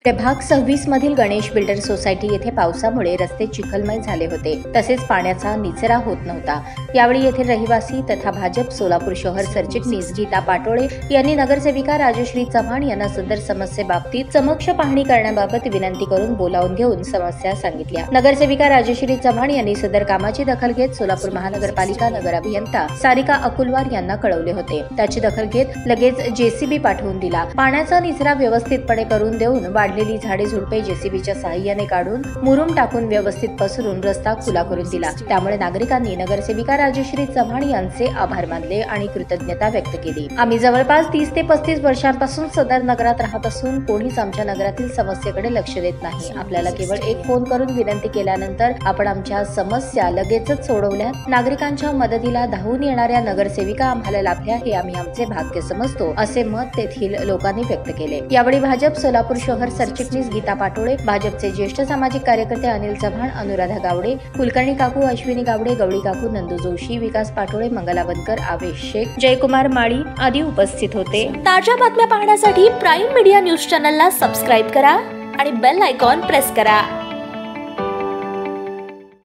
प्रभाग 26 मधील Ganesh builder society येथे पावसामुळे रस्ते चिखलमय झाले होते, तसेच पाण्याचा निचरा होत नव्हता। यावेळी येथील रहिवासी तथा भाजप सोलापूर शहर सरचिटणीस गीता पाटोळे यांनी नगरसेविका राजश्री चव्हाण यांना सदर समस्येबाबतीत समक्ष पाहणी करण्याबाबत विनंती करून बोलावून घेऊन समस्या सांगितल्या। नगरसेविका राजश्री चव्हाण यांनी सदर कामाची दखल घेत सोलापूर महानगरपालिका नगर अभियंता सारिका अकुलवार यांना कळवले होते। त्याची दखल घेत लगेच जेसीबी पाठवून दिला। पाण्याचा निचरा व्यवस्थितपणे करून देऊन वाढलेली झाडे झुडपे जेसीबीच्या सहाय्याने काढून मुरुम टाकून व्यवस्थित पसरून रस्ता खुला करून दिला। त्यामुळे नागरिकांनी नगरसेविका राजश्री चव्हाण यांचे आभार मानले आणि कृतज्ञता व्यक्त केली। आम्ही जवळपास 30 ते 35 वर्षांपासून सदर नगरात राहत असून कोणीच आमच्या नगरातील समस्येकडे लक्ष देत नाही। आपल्याला केवळ एक फोन करून विनंती केल्यानंतर आपण आमच्या समस्या लगेचच सोडवल्या। नागरिकांच्या मदतीला धावून येणाऱ्या नगरसेविका आम्हाला लाभल्या हे आम्ही आमचे भाग्य समजतो, असे मत तेथील लोकांनी व्यक्त केले। यावेळी भाजप सोलापूर शहर सरचिटणीस गीता पाटोळे, भाजपचे ज्येष्ठ सामाजिक कार्यकर्ते अनिल चव्हाण, अनुराधा गावडे, कुलकर्णी काकू, अश्विनी गावडे, गवळी काकू, नंदू जोशी, विकास पाटोळे, मंगला बनकर, आवेश शेख, जयकुमार माळी आदी उपस्थित होते। ताज्या बातम्या पाहण्यासाठी प्राईम मीडिया न्यूज चॅनलला सबस्क्राईब करा आणि बेल आयकॉन प्रेस करा।